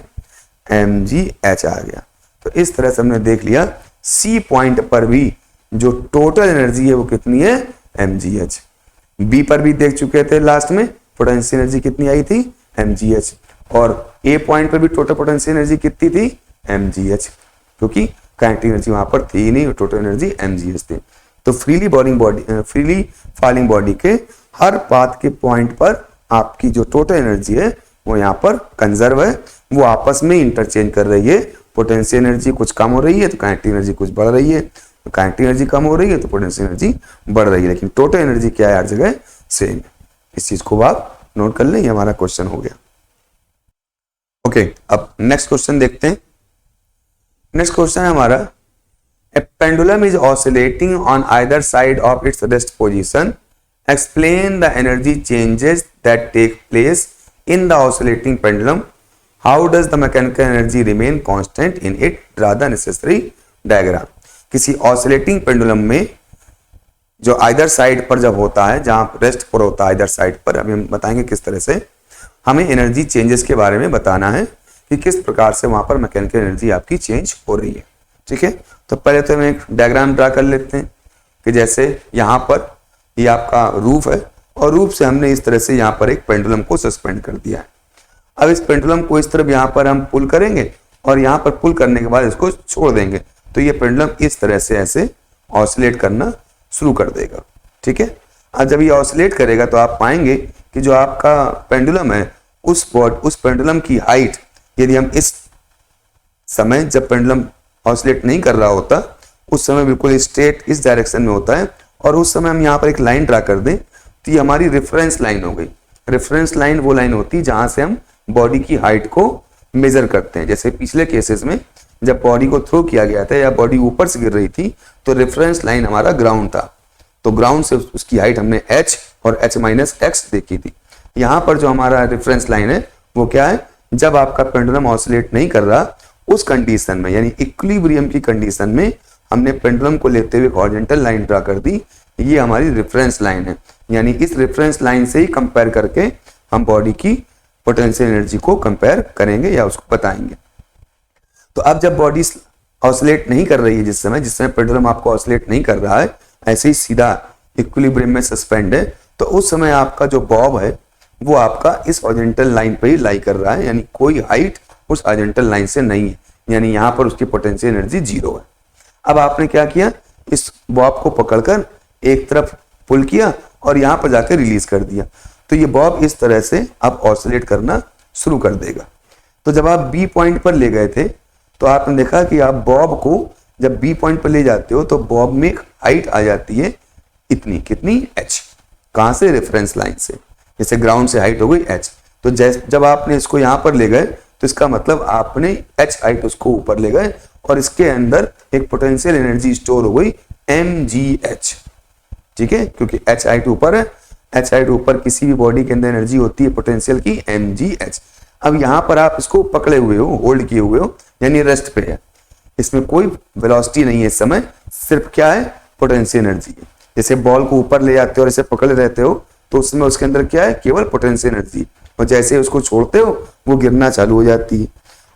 Speaker 1: mgh आ गया। तो इस तरह से हमने देख लिया C पॉइंट पर भी जो टोटल एनर्जी है वो कितनी है, mgh। B पर भी देख चुके थे लास्ट में, पोटेंशियल एनर्जी कितनी आई थी, mgh, और A पॉइंट पर भी टोटल पोटेंशियल एनर्जी कितनी थी, mgh, क्योंकि काइनेटिक एनर्जी वहां पर थी नहीं, टोटल एनर्जी mgh थी। तो फ्रीली फॉलिंग बॉडी के हर पाथ के पॉइंट पर आपकी जो टोटल एनर्जी है वो यहाँ पर कंजर्व है, वो आपस में इंटरचेंज कर रही है। पोटेंशियल एनर्जी कुछ कम हो रही है तो काइनेटिक एनर्जी कुछ बढ़ रही है, तो काइनेटिक एनर्जी कम हो रही है तो पोटेंशियल एनर्जी बढ़ रही है, लेकिन टोटल एनर्जी क्या है हर जगह सेम है। इस चीज को आप नोट कर लें, ये हमारा क्वेश्चन हो गया। ओके, अब नेक्स्ट क्वेश्चन देखते हैं। नेक्स्ट क्वेश्चन है हमारा, a pendulum is oscillating on either side of its rest position, explain the energy changes that take place in the oscillating pendulum, how does the mechanical energy remain constant in it, draw the necessary diagram. किसी oscillating pendulum में जो either side पर जब होता है, जहां rest पर होता है आइदर साइड पर, अभी हम बताएंगे किस तरह से हमें एनर्जी चेंजेस के बारे में बताना है कि किस प्रकार से वहां पर मैकेनिकल एनर्जी आपकी चेंज हो रही है। ठीक है, तो पहले तो हम एक डायग्राम ड्रा कर लेते हैं कि जैसे यहाँ पर ये आपका रूफ है, और रूफ से हमने इस तरह से यहाँ पर एक पेंडुलम को सस्पेंड कर दिया है। अब इस पेंडुलम को इस तरफ यहाँ पर हम पुल करेंगे, और यहाँ पर पुल करने के बाद इसको छोड़ देंगे, तो ये पेंडुलम इस तरह से ऐसे ऑसिलेट करना शुरू कर देगा। ठीक है, अब जब ये ऑसिलेट करेगा तो आप पाएंगे कि जो आपका पेंडुलम है उस पेंडुलम की हाइट, यदि हम इस समय जब पेंडुलम ऑसिलेट नहीं कर रहा होता उस समय बिल्कुल स्ट्रेट इस डायरेक्शन में होता है, और उस समय हम यहाँ पर एक लाइन ड्रा कर दें तो ये हमारी रेफरेंस लाइन हो गई। रेफरेंस लाइन वो लाइन होती है जहां से हम बॉडी की हाइट को मेजर करते हैं। जैसे पिछले केसेस में जब बॉडी को थ्रो किया गया था या बॉडी ऊपर से गिर रही थी तो रेफरेंस लाइन हमारा ग्राउंड था, तो ग्राउंड से उसकी हाइट हमने h और h माइनस एक्स देखी थी। यहाँ पर जो हमारा रेफरेंस लाइन है वो क्या है, जब आपका पेंडुलम ऑसिलेट नहीं कर रहा उस कंडीशन में, यानी इक्विलिब्रियम की कंडीशन में हमने पेंडुलम को लेते हुए हॉरिजॉन्टल लाइन ड्रा कर दी, ये हमारी रेफरेंस लाइन है। यानी इस रेफरेंस लाइन से ही कंपेयर करके हम बॉडी की पोटेंशियल एनर्जी को कंपेयर करेंगे या उसको बताएंगे। तो अब जब बॉडी ऑसिलेट नहीं कर रही है, जिस समय पेंडुलम आपको ऑसिलेट नहीं कर रहा है, ऐसे ही सीधा इक्विलिब्रियम में सस्पेंड है, तो उस समय आपका जो बॉब है वो आपका इस हॉरिजॉन्टल लाइन पे ही लाई कर रहा है, यानी कोई हाइट उस हॉरिजॉन्टल लाइन से नहीं है, यानी यहाँ पर उसकी पोटेंशियल एनर्जी 0 है। अब आपने क्या किया, इस बॉब को पकड़कर एक तरफ पुल किया और यहाँ पर जाकर रिलीज कर दिया, तो ये बॉब इस तरह से अब ऑसिलेट करना शुरू कर देगा। तो जब आप बी पॉइंट पर ले गए थे तो आपने देखा कि आप बॉब को जब बी पॉइंट पर ले जाते हो तो बॉब में एक हाइट आ जाती है इतनी, कितनी, h। कहां से? रेफरेंस लाइन से। जैसे ग्राउंड से हाइट हो गई h, तो जब आपने इसको यहां पर ले गए तो इसका मतलब आपने h हाइट उसको ऊपर ले गए और इसके अंदर एक पोटेंशियल एनर्जी स्टोर हो गई mgh। ठीक है, क्योंकि h हाइट ऊपर है, h हाइट ऊपर किसी भी बॉडी के अंदर एनर्जी होती है पोटेंशियल की mgh। अब यहां पर आप इसको पकड़े हुए हो, होल्ड किए हुए हो, यानी रेस्ट पे है, इसमें कोई वेलोसिटी नहीं है इस समय, सिर्फ क्या है? पोटेंशियल एनर्जी है। जैसे बॉल को ऊपर ले जाते हो और इसे पकड़े रहते हो तो उसमें उसके अंदर क्या है? केवल पोटेंशियल एनर्जी, और जैसे उसको छोड़ते हो वो गिरना चालू हो जाती है।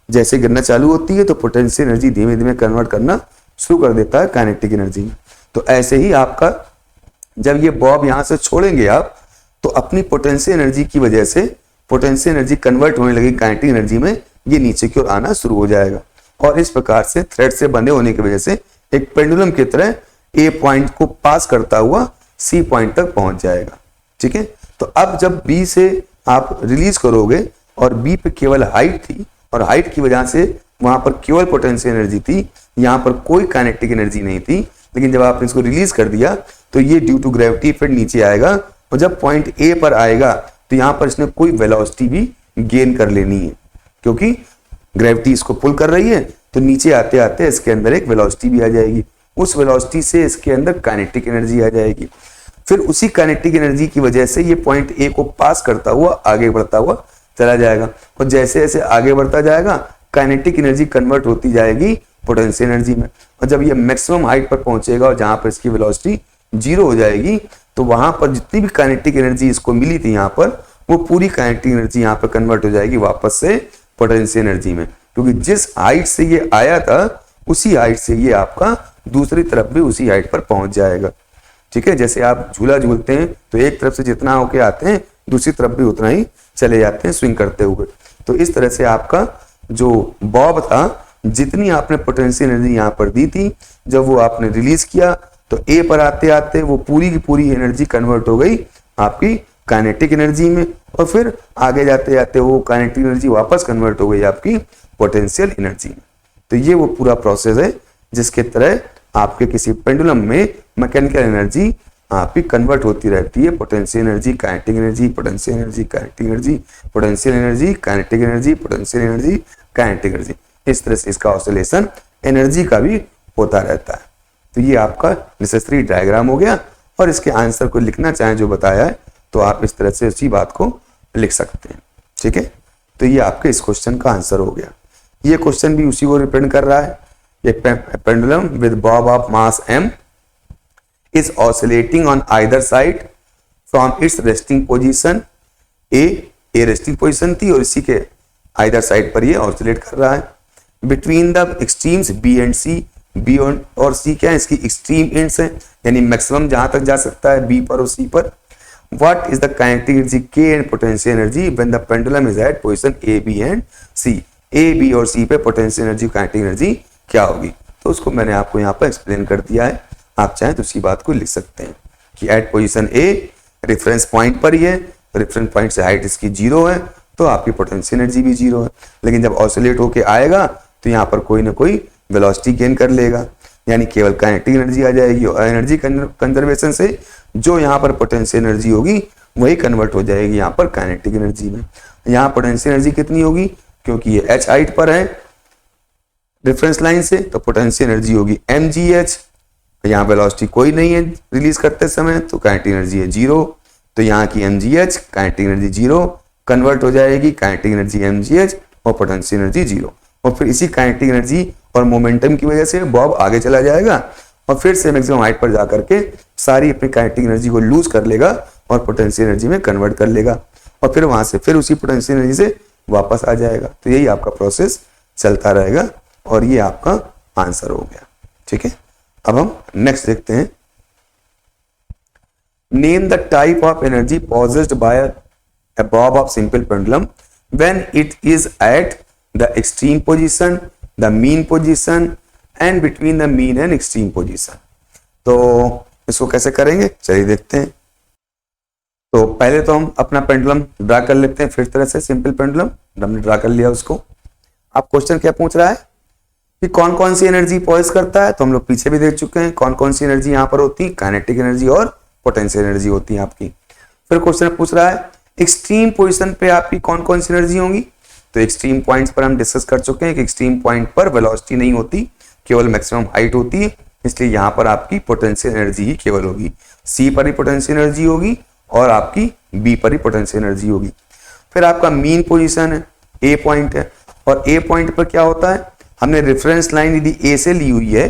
Speaker 1: जैसे गिरना चालू होती है तो पोटेंशियल एनर्जी धीमे धीमे कन्वर्ट करना शुरू कर देता है काइनेटिक एनर्जी में। तो ऐसे ही आपका जब ये बॉब यहां से छोड़ेंगे आप तो अपनी पोटेंशियल एनर्जी की वजह से पोटेंशियल एनर्जी कन्वर्ट होने लगी काइनेटिक एनर्जी में, ये नीचे की ओर आना शुरू हो जाएगा और इस प्रकार से थ्रेड से बंधे होने की वजह से एक पेंडुलम की तरह ए पॉइंट को पास करता हुआ सी पॉइंट तक पहुंच जाएगा। ठीक है, तो अब जब बी से आप रिलीज करोगे और बी पे केवल हाइट थी और हाइट की वजह से वहां पर केवल पोटेंशियल एनर्जी थी, यहां पर कोई काइनेटिक एनर्जी नहीं थी, लेकिन जब आपने इसको रिलीज कर दिया तो ये ड्यू टू ग्रेविटी इफेक्ट नीचे आएगा और जब पॉइंट ए पर आएगा तो यहां पर इसने कोई वेलोसिटी भी गेन कर लेनी है, क्योंकि ग्रेविटी इसको पुल कर रही है तो नीचे आते आते इसके अंदर एक वेलोसिटी भी आ जाएगी, उस वेलोसिटी से इसके अंदर काइनेटिक एनर्जी आ जाएगी। फिर उसी काइनेटिक एनर्जी की वजह से ये पॉइंट ए को पास करता हुआ आगे बढ़ता हुआ चला जाएगा और जैसे जैसे आगे बढ़ता जाएगा काइनेटिक एनर्जी कन्वर्ट होती जाएगी पोटेंशियल एनर्जी में, और जब ये मैक्सिमम हाइट पर पहुंचेगा और जहां पर इसकी वेलोसिटी 0 हो जाएगी तो वहां पर जितनी भी काइनेटिक एनर्जी इसको मिली थी यहाँ पर, वो पूरी काइनेटिक एनर्जी यहाँ पर कन्वर्ट हो जाएगी वापस से पोटेंशियल एनर्जी में, क्योंकि जिस हाइट से ये आया था उसी हाइट से ये आपका दूसरी तरफ भी उसी हाइट पर पहुंच जाएगा। ठीक है, जैसे आप झूला झूलते हैं तो एक तरफ से जितना होके आते हैं दूसरी तरफ भी उतना ही चले जाते हैं स्विंग करते हुए। तो इस तरह से आपका जो बॉब था, जितनी आपने पोटेंशियल एनर्जी यहाँ पर दी थी, जब वो आपने रिलीज किया तो ए पर आते आते वो पूरी की पूरी एनर्जी कन्वर्ट हो गई आपकी काइनेटिक एनर्जी में और फिर आगे जाते जाते वो काइनेटिक एनर्जी वापस कन्वर्ट हो गई आपकी पोटेंशियल एनर्जी में। तो ये वो पूरा प्रोसेस है जिसके तरह आपके किसी पेंडुलम में मैकेनिकल एनर्जी आपकी कन्वर्ट होती रहती है, potential energy, kinetic energy, potential energy, kinetic energy, potential energy, kinetic energy, potential energy, kinetic energy. इस तरह से इसका ऑसिलेशन एनर्जी का भी होता रहता है। तो ये आपका नेसेसरी डायग्राम हो गया और इसके आंसर को लिखना चाहें जो बताया है तो आप इस तरह से उसी बात को लिख सकते हैं। ठीक है, तो ये आपके इस क्वेश्चन का आंसर हो गया। ये क्वेश्चन भी उसी को रिप्रेजेंट कर रहा है। A pendulum with bob of mass m is oscillating on either side from its resting position A resting position थी और इसी के either side पर ये oscillate कर रहा है between the extremes B and C। B और C क्या है? इसकी extreme ends है, यानी मैक्सिमम जहां तक जा सकता है B पर और C पर। What is the kinetic energy K and potential energy when the pendulum is at position A, B and C? A, B और C पे पोटेंशियल एनर्जी, काइनेटिक एनर्जी क्या होगी? तो उसको मैंने आपको यहाँ पर एक्सप्लेन कर दिया है, आप चाहें तो उसी बात को लिख सकते हैं कि at position A reference point पर ही है, रेफरेंस पॉइंट से हाइट इसकी 0 है तो आपकी पोटेंशियल एनर्जी भी 0 है, लेकिन जब ऑसिलेट होके आएगा तो यहाँ पर कोई ना कोई वेलोसिटी गेन कर लेगा, यानी केवल काइनेटिक एनर्जी आ जाएगी और एनर्जी कंजर्वेशन से जो यहाँ पर पोटेंशियल एनर्जी होगी वही कन्वर्ट हो जाएगी यहाँ पर काइनेटिक एनर्जी में। यहाँ पोटेंशियल एनर्जी कितनी होगी? क्योंकि ये h हाइट पर है रेफरेंस लाइन से तो पोटेंशियल एनर्जी होगी mgh। यहाँ वेलोसिटी कोई नहीं है रिलीज करते समय तो काइनेटिक एनर्जी है 0, तो यहाँ की mgh काइनेटिक एनर्जी 0 कन्वर्ट हो जाएगी काइनेटिक एनर्जी mgh और पोटेंशियल एनर्जी 0, और फिर इसी काइनेटिक एनर्जी और मोमेंटम की वजह से बॉब आगे चला जाएगा और फिर से मैक्सिमम हाइट पर जाकर के सारी अपनी काइनेटिक एनर्जी को लूज कर लेगा और पोटेंशियल एनर्जी में कन्वर्ट कर लेगा और फिर वहां से फिर उसी पोटेंशियल एनर्जी से वापस आ जाएगा। तो यही आपका प्रोसेस चलता रहेगा और ये आपका आंसर हो गया। ठीक है, अब हम नेक्स्ट देखते हैं। Name the type of energy possessed by a bob of simple pendulum when it is at the extreme position, the mean position and between the mean and extreme position. तो इसको कैसे करेंगे चलिए देखते हैं। तो पहले तो हम अपना पेंडुलम ड्रा कर लेते हैं, फिर तरह से सिंपल पेंडुलम हमने ड्रा कर लिया उसको। अब क्वेश्चन क्या पूछ रहा है? कि कौन कौन सी एनर्जी पॉइस करता है, तो हम लोग पीछे भी देख चुके हैं कौन कौन सी एनर्जी यहाँ पर होती है, काइनेटिक एनर्जी और पोटेंशियल एनर्जी होती है आपकी। फिर क्वेश्चन पूछ रहा है एक्सट्रीम पोजीशन पे आपकी कौन कौन सी एनर्जी होंगी, तो एक्सट्रीम पॉइंट्स पर हम डिस्कस कर चुके हैं कि एक्सट्रीम पॉइंट पर वेलोसिटी नहीं होती, केवल मैक्सिमम हाइट होती है, इसलिए यहाँ पर आपकी पोटेंशियल एनर्जी ही केवल होगी। सी पर ही पोटेंशियल एनर्जी होगी और आपकी बी पर ही पोटेंशियल एनर्जी होगी। फिर आपका मीन पोजीशन है, ए पॉइंट है, और ए पॉइंट पर क्या होता है, हमने रेफरेंस लाइन यदि ए से ली हुई है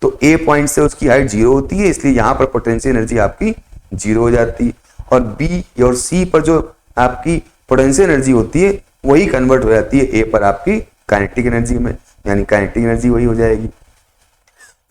Speaker 1: तो ए पॉइंट से उसकी हाइट 0 होती है, इसलिए यहाँ पर पोटेंशियल एनर्जी आपकी 0 हो जाती है। और बी और सी पर जो आपकी पोटेंशियल एनर्जी होती है वही कन्वर्ट हो जाती है ए पर आपकी काइनेटिक एनर्जी में, यानी काइनेटिक एनर्जी वही हो जाएगी।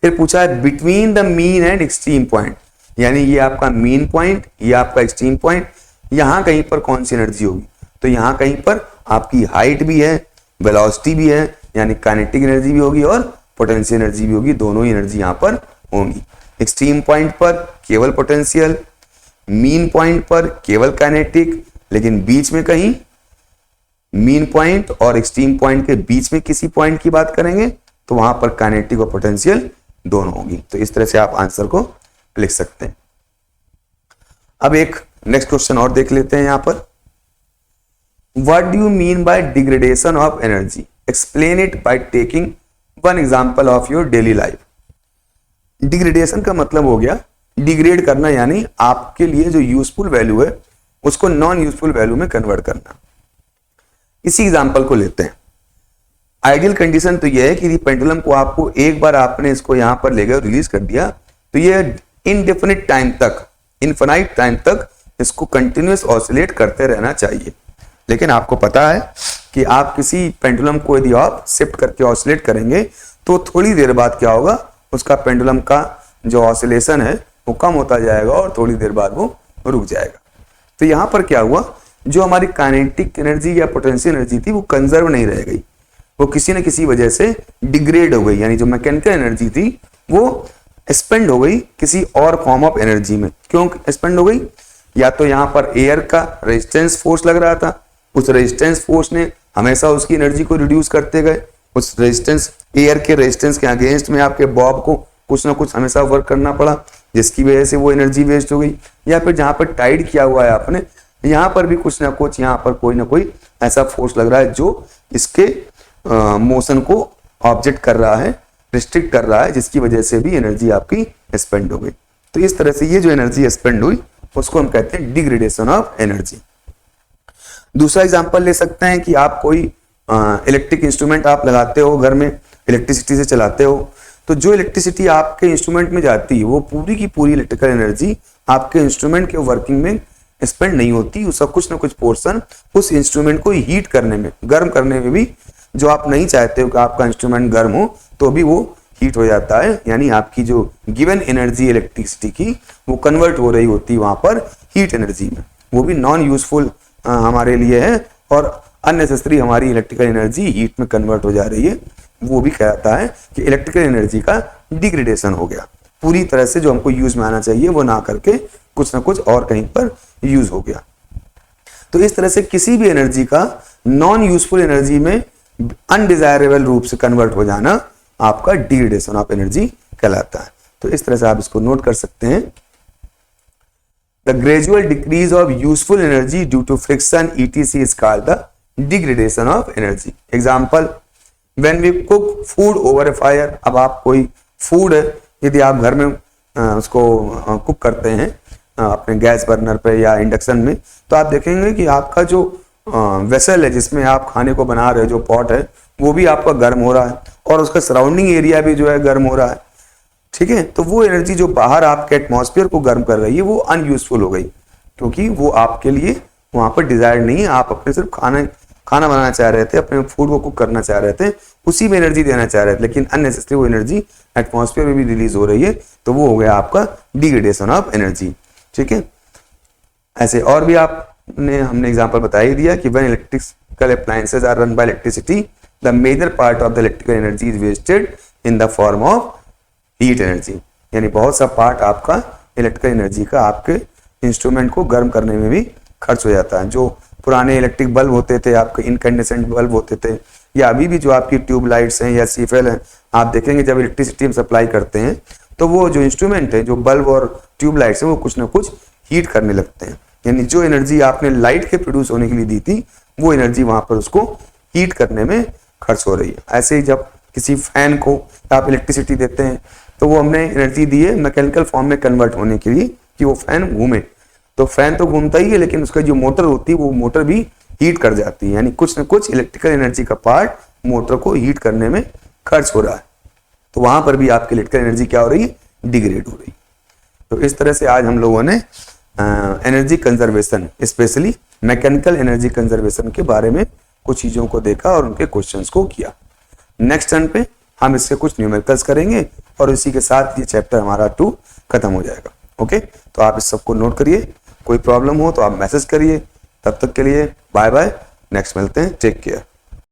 Speaker 1: फिर पूछा है between the mean and extreme point, यानी ये आपका मीन पॉइंट, ये आपका एक्सट्रीम पॉइंट, यहाँ कहीं पर कौन सी एनर्जी होगी, तो यहाँ कहीं पर आपकी हाइट भी है, वेलोसिटी भी है, यानी काइनेटिक एनर्जी भी होगी और पोटेंशियल एनर्जी भी होगी, दोनों ही एनर्जी यहाँ पर होंगी। एक्सट्रीम पॉइंट पर केवल पोटेंशियल, मीन पॉइंट पर केवल काइनेटिक, लेकिन बीच में कहीं मीन पॉइंट और एक्सट्रीम पॉइंट के बीच में किसी पॉइंट की बात करेंगे तो वहां पर काइनेटिक और पोटेंशियल दोनों होगी। तो इस तरह से आप आंसर को लिख सकते हैं। अब एक नेक्स्ट क्वेश्चन और देख लेते हैं यहां पर। What do you mean by degradation of energy, explain it by taking one example of your daily life. Degradation का मतलब हो गया डिग्रेड करना, यानी आपके लिए जो यूजफुल वैल्यू है उसको नॉन यूजफुल वैल्यू में कन्वर्ट करना। इसी एग्जांपल को लेते हैं। आइडियल कंडीशन तो यह है कि पेंडुलम को आपको एक बार आपने इसको यहां पर ले गए रिलीज कर दिया तो ये इनडेफिनिट टाइम तक, इनफिनाइट टाइम तक इसको कंटिन्यूअस ऑसिलेट करते रहना चाहिए। लेकिन आपको पता है कि आप किसी पेंडुलम को यदि आप शिफ्ट करके ऑसिलेट करेंगे तो थोड़ी देर बाद क्या होगा, उसका पेंडुलम का जो ऑसिलेशन है वो कम होता जाएगा और थोड़ी देर बाद वो रुक जाएगा। तो यहां पर क्या हुआ, जो हमारी काइनेटिक एनर्जी या पोटेंशियल एनर्जी थी वो कंजर्व नहीं रह गई, वो किसी न किसी वजह से डिग्रेड हो गई, यानी जो मैकेनिकल एनर्जी थी वो स्पेंड हो गई किसी और फॉर्म ऑफ एनर्जी में। क्यों स्पेंड हो गई, या तो यहाँ पर एयर का रेजिस्टेंस फोर्स लग रहा था, उस रेजिस्टेंस फोर्स ने हमेशा उसकी एनर्जी को रिड्यूस करते गए, उस रेजिस्टेंस एयर के रेजिस्टेंस के अगेंस्ट में आपके बॉब को कुछ ना कुछ हमेशा वर्क करना पड़ा जिसकी वजह से वो एनर्जी वेस्ट हो गई। या फिर जहां पर टाइड किया हुआ है आपने, यहाँ पर भी कुछ ना कुछ यहाँ पर कोई ना कोई ऐसा फोर्स लग रहा है जो इसके मोशन को ऑब्जेक्ट कर रहा है, रिस्ट्रिक्ट कर रहा है, जिसकी वजह से भी एनर्जी आपकी स्पेंड हो गई। तो इस तरह से ये जो एनर्जी स्पेंड हुई उसको हम कहते हैं डिग्रेडेशन ऑफ एनर्जी। दूसरा एग्जांपल ले सकते हैं कि आप कोई इलेक्ट्रिक इंस्ट्रूमेंट आप लगाते हो, घर में इलेक्ट्रिसिटी से चलाते हो, तो जो इलेक्ट्रिसिटी आपके इंस्ट्रूमेंट में जाती है वो पूरी की पूरी इलेक्ट्रिकल एनर्जी आपके इंस्ट्रूमेंट के वर्किंग में स्पेंड नहीं होती, उसका कुछ ना कुछ पोर्शन उस इंस्ट्रूमेंट को हीट करने में, गर्म करने में भी, जो आप नहीं चाहते हो कि आपका इंस्ट्रूमेंट गर्म हो तो भी वो हीट हो जाता है, यानी आपकी जो गिवन एनर्जी इलेक्ट्रिसिटी की वो कन्वर्ट हो रही होती है वहां पर हीट एनर्जी में, वो भी नॉन यूजफुल हमारे लिए है और अननेसेसरी हमारी इलेक्ट्रिकल एनर्जी हीट में कन्वर्ट हो जा रही है। वो भी कहता है कि इलेक्ट्रिकल एनर्जी का डिग्रेडेशन हो गया, पूरी तरह से जो हमको यूज में आना चाहिए वो ना करके कुछ ना कुछ और कहीं पर यूज हो गया। तो इस तरह से किसी भी एनर्जी का नॉन यूजफुल एनर्जी में अनडिजायरेबल रूप से कन्वर्ट हो जाना आपका डिग्रेडेशन ऑफ एनर्जी कहलाता है। तो इस तरह से आप इसको नोट कर सकते हैं। The gradual decrease of useful energy due to friction ETC is called the degradation of energy. Example, when we cook food over a fire. अब आप कोई फूड है यदि आप घर में उसको कुक करते हैं अपने गैस बर्नर पे या इंडक्शन में, तो आप देखेंगे कि आपका जो वेसल है जिसमें आप खाने को बना रहे हो, जो पॉट है, वो भी आपका गर्म हो रहा है और उसका सराउंडिंग एरिया भी जो है गर्म हो रहा है। ठीक है, तो वो एनर्जी जो बाहर आपके एटमॉस्फेयर को गर्म कर रही है वो अनयूजफुल हो गई, क्योंकि वो आपके लिए वहां पर डिजायर नहीं है। आप अपने सिर्फ खाना बनाना चाह रहे थे, अपने फूड को कुक करना चाह रहे थे, उसी में एनर्जी देना चाह रहे थे, लेकिन अननेसेसरी वो एनर्जी एटमॉस्फेयर में भी रिलीज हो रही है, तो वो हो गया आपका डिग्रेडेशन ऑफ एनर्जी। ठीक है, ऐसे और भी हमने एग्जांपल बता ही दिया कि when electrical appliances are run by electricity the major part of the electrical energy is wasted in the form of heat energy, यानी बहुत सा पार्ट आपका इलेक्ट्रिकल एनर्जी का आपके इंस्ट्रूमेंट को गर्म करने में भी खर्च हो जाता है। जो पुराने इलेक्ट्रिक बल्ब होते थे, आपके इनकैंडेसेंट बल्ब होते थे, या अभी भी जो आपकी ट्यूबलाइट्स हैं या सीफेल हैं, आप देखेंगे जब इलेक्ट्रिसिटी हम सप्लाई करते हैं तो वो जो इंस्ट्रूमेंट है, जो बल्ब और ट्यूबलाइट्स हैं, वो कुछ ना कुछ हीट करने लगते हैं। यानी जो एनर्जी आपने लाइट के प्रोड्यूस होने के लिए दी थी, वो एनर्जी वहां पर उसको हीट करने में खर्च हो रही है। ऐसे ही जब किसी फैन को आप इलेक्ट्रिसिटी देते हैं तो वो हमने एनर्जी दी है मैकेनिकल फॉर्म में कन्वर्ट होने के लिए कि वो फैन घूमे। तो फैन तो घूमता ही है, लेकिन उसका जो मोटर होती है वो मोटर भी हीट कर जाती है। यानी कुछ ना कुछ इलेक्ट्रिकल एनर्जी का पार्ट मोटर को हीट करने में खर्च हो रहा है। तो वहां पर भी आपकी इलेक्ट्रिकल एनर्जी क्या हो रही है, डिग्रेड हो रही है। तो इस तरह से आज हम लोगों ने energy conservation, specially mechanical energy conservation के बारे में कुछ चीजों को देखा और उनके क्वेश्चंस को किया। नेक्स्ट टर्न पे हम इससे कुछ न्यूमेरिकल्स करेंगे और इसी के साथ ये चैप्टर हमारा 2 खत्म हो जाएगा। ओके, तो आप इस सबको नोट करिए। कोई प्रॉब्लम हो तो आप मैसेज करिए। तब तक के लिए बाय बाय, नेक्स्ट मिलते हैं, टेक केयर।